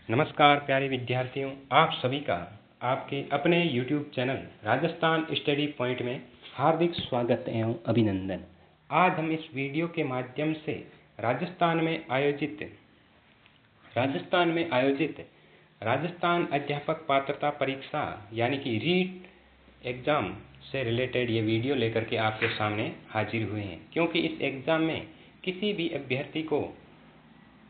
नमस्कार प्यारे विद्यार्थियों, आप सभी का आपके अपने YouTube channel Rajasthan study point में हार्दिक स्वागत एवं अभिनंदन। आज हम इस वीडियो के माध्यम से राजस्थान में आयोजित राजस्थान अध्यापक पात्रता परीक्षा यानी कि रीट एग्ज़ाम से रिलेटेड ये वीडियो लेकर के आपके सामने हाजिर हुए हैं, क्योंकि इस एग्ज़ाम में किसी भी अभ्यर्थी को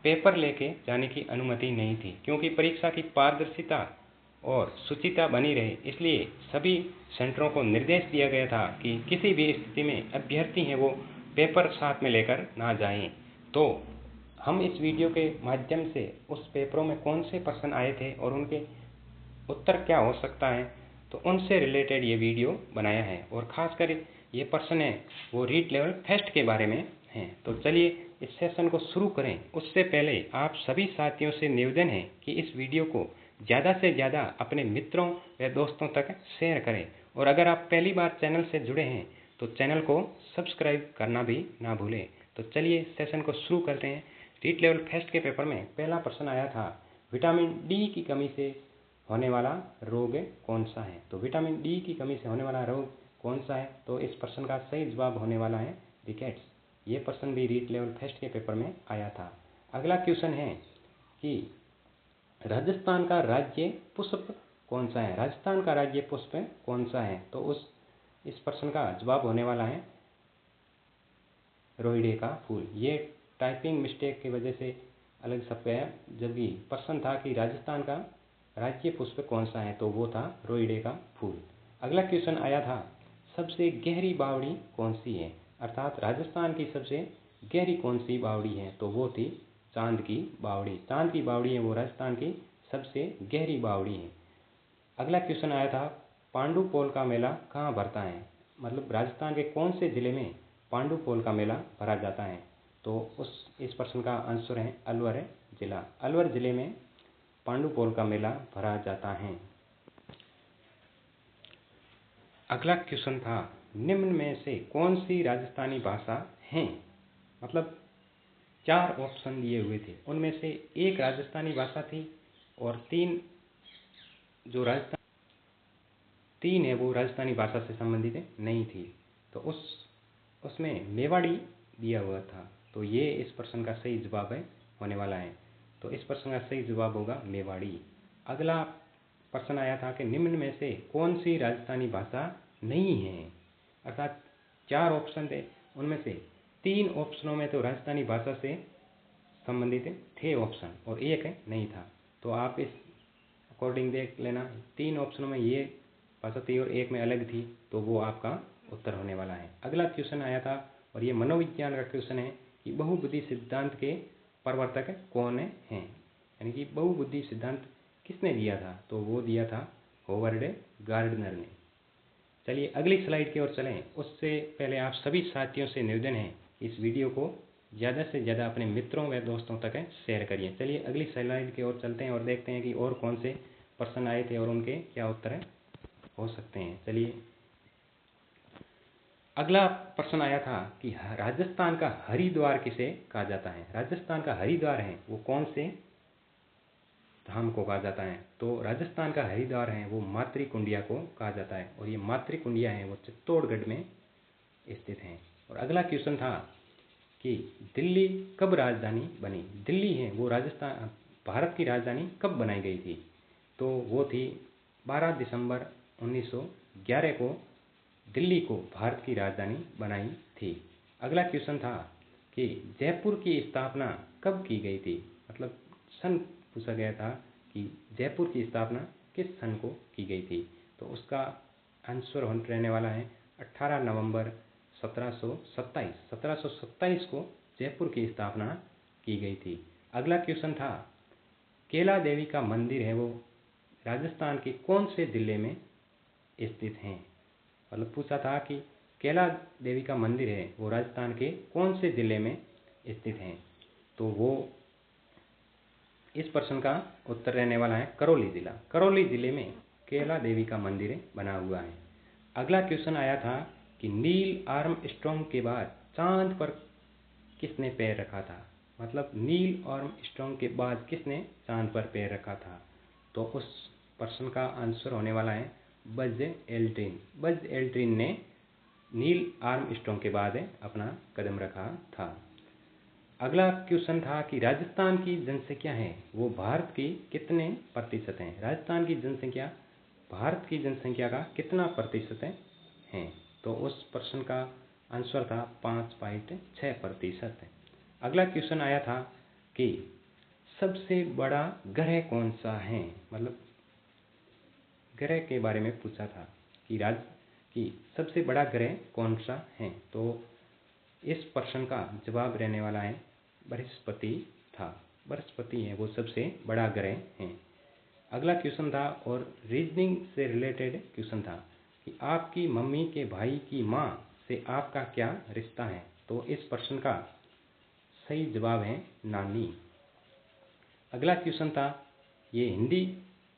पेपर लेके जाने की अनुमति नहीं थी, क्योंकि परीक्षा की पारदर्शिता और शुचिता बनी रहे, इसलिए सभी सेंटरों को निर्देश दिया गया था कि किसी भी स्थिति में अभ्यर्थी हैं वो पेपर साथ में लेकर ना जाएं। तो हम इस वीडियो के माध्यम से उस पेपरों में कौन से प्रश्न आए थे और उनके उत्तर क्या हो सकता है, तो उनसे रिलेटेड ये वीडियो बनाया है। और ख़ासकर ये प्रश्न है वो रीट लेवल फर्स्ट के बारे में हैं। तो चलिए इस सेशन को शुरू करें। उससे पहले आप सभी साथियों से निवेदन है कि इस वीडियो को ज़्यादा से ज़्यादा अपने मित्रों व दोस्तों तक शेयर करें, और अगर आप पहली बार चैनल से जुड़े हैं तो चैनल को सब्सक्राइब करना भी ना भूलें। तो चलिए सेशन को शुरू करते हैं। रीट लेवल फर्स्ट के पेपर में पहला प्रश्न आया था, विटामिन डी की कमी से होने वाला रोग कौन सा है। तो विटामिन डी की कमी से होने वाला रोग कौन सा है, तो इस प्रश्न का सही जवाब होने वाला है रिकेट्स। ये प्रश्न भी रीट लेवल फर्स्ट के पेपर में आया था। अगला क्वेश्चन है कि राजस्थान का राज्य पुष्प कौन सा है। राजस्थान का राज्य पुष्प कौन सा है, तो इस प्रश्न का जवाब होने वाला है रोइडे का फूल। ये टाइपिंग मिस्टेक की वजह से अलग छप गया, जबकि प्रश्न था कि राजस्थान का राज्य पुष्प कौन सा है, तो वो था रोइडे का फूल। अगला क्वेश्चन आया था, सबसे गहरी बावड़ी कौन सी है, अर्थात राजस्थान की सबसे गहरी कौन सी बावड़ी है, तो वो थी चांद की बावड़ी। चांद की बावड़ी है वो राजस्थान की सबसे गहरी बावड़ी है। अगला क्वेश्चन आया था, पांडुपोल का मेला कहाँ भरता है, मतलब राजस्थान के कौन से जिले में पांडुपोल का मेला भरा जाता है, तो इस प्रश्न का आंसर है अलवर जिला। अलवर जिले में पांडुपोल का मेला भरा जाता है। अगला क्वेश्चन था, निम्न में से कौन सी राजस्थानी भाषा है, मतलब 4 ऑप्शन दिए हुए थे, उनमें से एक राजस्थानी भाषा थी और 3 है वो राजस्थानी भाषा से संबंधित नहीं थी। तो उसमें मेवाड़ी दिया हुआ था, तो ये इस प्रश्न का सही जवाब होने वाला है। तो इस प्रश्न का सही जवाब होगा मेवाड़ी। अगला प्रश्न आया था कि निम्न में से कौन सी राजस्थानी भाषा नहीं है, अर्थात 4 ऑप्शन थे, उनमें से 3 ऑप्शनों में तो राजस्थानी भाषा से संबंधित थे ऑप्शन और एक नहीं था। तो आप इस अकॉर्डिंग देख लेना, 3 ऑप्शनों में ये भाषा थी और एक में अलग थी, तो वो आपका उत्तर होने वाला है। अगला क्वेश्चन आया था और ये मनोविज्ञान का क्वेश्चन है कि बहुबुद्धि सिद्धांत के प्रवर्तक कौन हैं, यानी कि बहुबुद्धि सिद्धांत किसने दिया था, तो वो दिया था होवर्ड गार्डनर ने। चलिए अगली स्लाइड की ओर चलें। उससे पहले आप सभी साथियों से निवेदन है कि इस वीडियो को ज़्यादा से ज़्यादा अपने मित्रों व दोस्तों तक शेयर करिए। चलिए अगली स्लाइड की ओर चलते हैं और देखते हैं कि और कौन से प्रश्न आए थे और उनके क्या उत्तर हो सकते हैं। चलिए अगला प्रश्न आया था कि राजस्थान का हरिद्वार किसे कहा जाता है। राजस्थान का हरिद्वार है वो कौन से धाम को कहा जाता है, तो राजस्थान का हरिद्वार है वो मातृकुंडिया को कहा जाता है, और ये मातृकुंडिया है वो चित्तौड़गढ़ में स्थित है। और अगला क्वेश्चन था कि दिल्ली कब राजधानी बनी। दिल्ली है वो राजस्थान भारत की राजधानी कब बनाई गई थी, तो वो थी 12 दिसंबर 1911 को दिल्ली को भारत की राजधानी बनाई थी। अगला क्वेश्चन था कि जयपुर की स्थापना कब की गई थी, मतलब सन पूछा गया था कि जयपुर की स्थापना किस सन को की गई थी, तो उसका आंसर रहने वाला है 18 नवंबर 1727 को जयपुर की स्थापना की गई थी। अगला क्वेश्चन था, केला देवी का मंदिर है वो राजस्थान के कौन से जिले में स्थित है, मतलब पूछा था कि केला देवी का मंदिर है वो राजस्थान के कौन से जिले में स्थित है, तो वो इस प्रश्न का उत्तर रहने वाला है करौली जिला। करौली जिले में केला देवी का मंदिर बना हुआ है। अगला क्वेश्चन आया था कि नील आर्मस्ट्रॉन्ग के बाद चांद पर किसने पैर रखा था, मतलब नील आर्मस्ट्रांग के बाद किसने चांद पर पैर रखा था? तो उस प्रश्न का आंसर होने वाला है बज एल्ड्रिन। बज एल्ड्रिन ने नील आर्मस्ट्रांग के बाद अपना कदम रखा था। अगला क्वेश्चन था कि राजस्थान की जनसंख्या है वो भारत की कितने प्रतिशत है? राजस्थान की जनसंख्या भारत की जनसंख्या का कितना प्रतिशत है? तो उस प्रश्न का आंसर था 5.6%। अगला क्वेश्चन आया था कि सबसे बड़ा ग्रह कौन सा है? मतलब ग्रह के बारे में पूछा था कि सबसे बड़ा ग्रह कौन सा है? तो इस प्रश्न का जवाब रहने वाला है बृहस्पति था। बृहस्पति है वो सबसे बड़ा ग्रह है। अगला क्वेश्चन था और रीजनिंग से रिलेटेड क्वेश्चन था कि आपकी मम्मी के भाई की माँ से आपका क्या रिश्ता है? तो इस प्रश्न का सही जवाब है नानी। अगला क्वेश्चन था ये हिंदी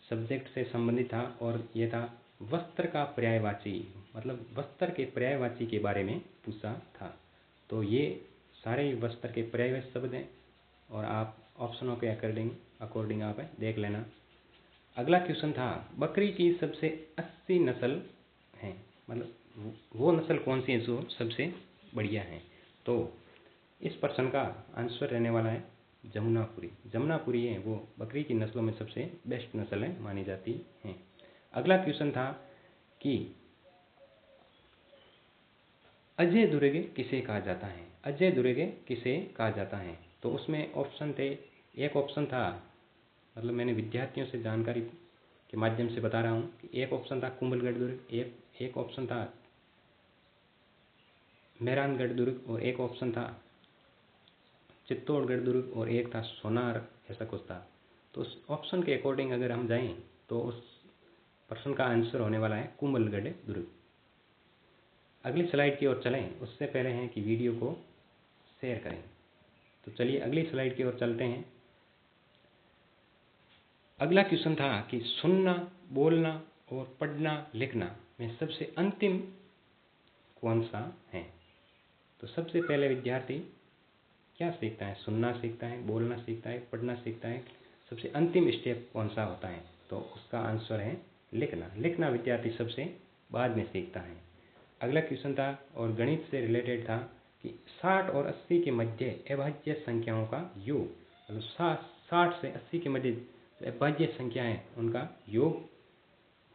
सब्जेक्ट से संबंधित था और ये था वस्त्र का पर्यायवाची, मतलब वस्त्र के पर्यायवाची के बारे में पूछा था। तो ये सारे वस्त्र के पर्यायवाची शब्द हैं और आप ऑप्शनों के अकॉर्डिंग आप देख लेना। अगला क्वेश्चन था बकरी की सबसे अच्छी नस्ल है, मतलब वो नस्ल कौन सी है जो सबसे बढ़िया है? तो इस प्रश्न का आंसर रहने वाला है जमुनापुरी। जमुनापुरी है वो बकरी की नस्लों में सबसे बेस्ट नस्ल है मानी जाती है। अगला क्वेश्चन था कि अजय दुर्ग किसे कहा जाता है? अजय दुर्ग किसे कहा जाता है? तो उसमें ऑप्शन थे, एक ऑप्शन था, मतलब मैंने विद्यार्थियों से जानकारी के माध्यम से बता रहा हूँ कि एक ऑप्शन था कुंभलगढ़ दुर्ग, एक ऑप्शन था मेहरानगढ़ दुर्ग और एक ऑप्शन था चित्तौड़गढ़ दुर्ग और एक था सोनार, ऐसा कुछ था। तो उस ऑप्शन के अकॉर्डिंग अगर हम जाएं तो उस प्रश्न का आंसर होने वाला है कुंभलगढ़ दुर्ग। अगली स्लाइड की ओर चलें उससे पहले हैं कि वीडियो को शेयर करें। तो चलिए अगली स्लाइड की ओर चलते हैं। अगला क्वेश्चन था कि सुनना, बोलना और पढ़ना लिखना में सबसे अंतिम कौन सा है? तो सबसे पहले विद्यार्थी क्या सीखता है? सुनना सीखता है, बोलना सीखता है, पढ़ना सीखता है, सबसे अंतिम स्टेप कौन सा होता है? तो उसका आंसर है लिखना। लिखना विद्यार्थी सबसे बाद में सीखता है। अगला क्वेश्चन था और गणित से रिलेटेड था कि 60 और 80 के मध्य अभाज्य संख्याओं का योग, मतलब 60 से 80 के मध्य अभाज्य संख्या है उनका योग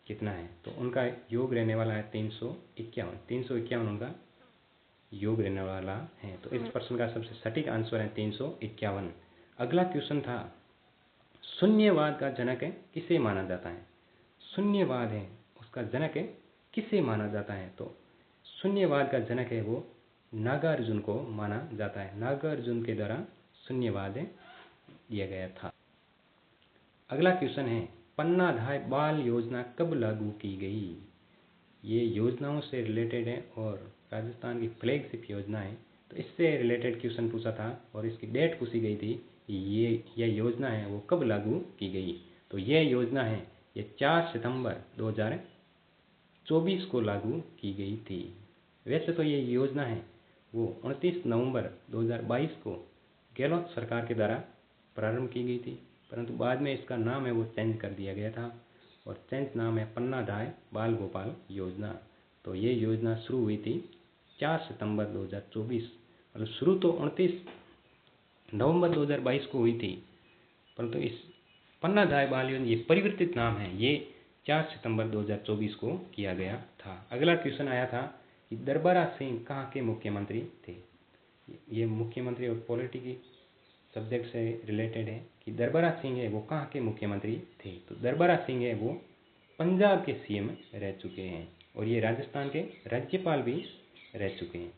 कितना है? तो उनका योग रहने वाला है 351। 351 उनका योग रहने वाला है। तो इस प्रश्न का सबसे सटीक आंसर है 351। अगला क्वेश्चन था शून्यवाद का जनक किसे माना जाता है? शून्यवाद है उसका जनक किसे माना जाता है? तो शून्यवाद का जनक है वो नागार्जुन को माना जाता है। नागार्जुन के द्वारा शून्यवाद दिया गया था। अगला क्वेश्चन है पन्नाधाय बाल योजना कब लागू की गई? ये योजनाओं से रिलेटेड है और राजस्थान की फ्लैगशिप योजना है। तो इससे रिलेटेड क्वेश्चन पूछा था और इसकी डेट पूछी गई थी कि यह योजना है वो कब लागू की गई? तो यह योजना है ये 4 सितंबर 2024 को लागू की गई थी। वैसे तो ये योजना है वो 29 नवंबर 2022 को गहलोत सरकार के द्वारा प्रारंभ की गई थी, परंतु बाद में इसका नाम है वो चेंज कर दिया गया था और चेंज नाम है पन्नाधाय बाल गोपाल योजना। तो ये योजना शुरू हुई थी 4 सितंबर 2024, मतलब शुरू तो 29 नवंबर 2022 को हुई थी, परंतु इस पन्नाधाय बाल योजना ये परिवर्तित नाम है, ये 4 सितंबर 2024 को किया गया था। अगला क्वेश्चन आया था कि दरबारा सिंह कहाँ के मुख्यमंत्री थे? ये मुख्यमंत्री और पॉलिटिकल सब्जेक्ट से रिलेटेड है कि दरबारा सिंह है वो कहाँ के मुख्यमंत्री थे? तो दरबारा सिंह है वो पंजाब के सीएम रह चुके हैं और ये राजस्थान के राज्यपाल भी रह चुके हैं।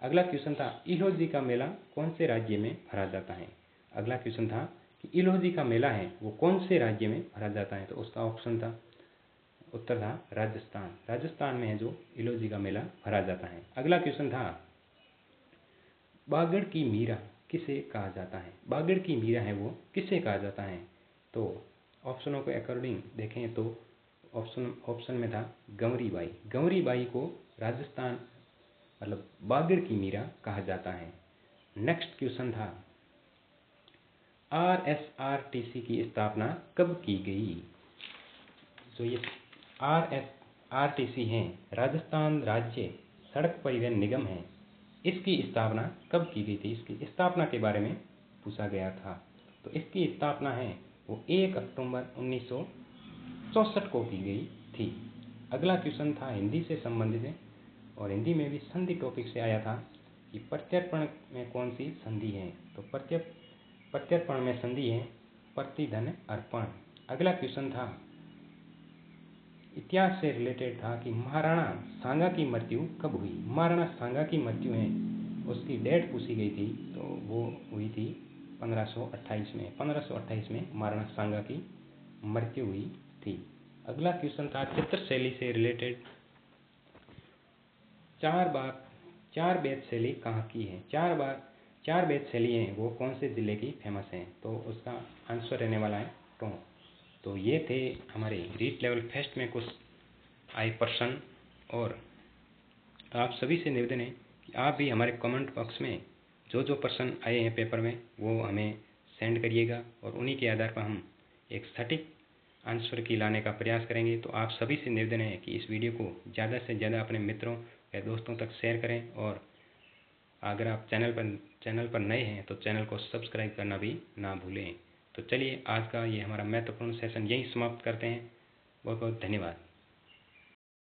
अगला क्वेश्चन था इलोजी का मेला कौन से राज्य में भरा जाता है? अगला क्वेश्चन था कि इलोजी का मेला है वो कौन से राज्य में भरा जाता है? तो उसका ऑप्शन था, उत्तर था राजस्थान। राजस्थान में है जो इलोजी का मेला भरा जाता है। अगला क्वेश्चन था बागड़ की मीरा किसे कहा जाता है? बागड़ की मीरा है वो किसे कहा जाता है? तो ऑप्शनों के अकॉर्डिंग देखें तो ऑप्शन में था गंवरी बाई। गंवरी बाई को राजस्थान मतलब बागड़ की मीरा कहा जाता है। नेक्स्ट क्वेश्चन था RSRTC की स्थापना कब की गई? जो ये RSRTC है, राजस्थान राज्य सड़क परिवहन निगम है, इसकी स्थापना कब की गई थी? इसकी स्थापना के बारे में पूछा गया था। तो इसकी स्थापना है वो 1 अक्टूबर 1964 को की गई थी। अगला क्वेश्चन था हिंदी से संबंधित है और हिंदी में भी संधि टॉपिक से आया था कि प्रत्यर्पण में कौन सी संधि है? तो प्रत्यर्पण में संधि है प्रतिधन अर्पण। अगला क्वेश्चन था इतिहास से रिलेटेड था कि महाराणा सांगा की मृत्यु कब हुई? महाराणा सांगा की मृत्यु है उसकी डेट पूछी गई थी, तो वो हुई थी 1528 में। 1528 में महाराणा सांगा की मृत्यु हुई थी। अगला क्वेश्चन था चित्रशैली से रिलेटेड, चार बेत शैली कहाँ की है? चार बेत शैली है वो कौन से जिले की फेमस है? तो उसका आंसर रहने वाला है टोंक। तो ये थे हमारे रीट लेवल फेस्ट में कुछ आए प्रश्न, और आप सभी से निवेदन है कि आप भी हमारे कमेंट बॉक्स में जो प्रश्न आए हैं पेपर में वो हमें सेंड करिएगा और उन्हीं के आधार पर हम एक सटीक आंसर की लाने का प्रयास करेंगे। तो आप सभी से निवेदन है कि इस वीडियो को ज़्यादा से ज़्यादा अपने मित्रों या दोस्तों तक शेयर करें, और अगर आप चैनल पर नए हैं तो चैनल को सब्सक्राइब करना भी ना भूलें। तो चलिए आज का ये हमारा महत्वपूर्ण सेशन यहीं समाप्त करते हैं। बहुत बहुत धन्यवाद।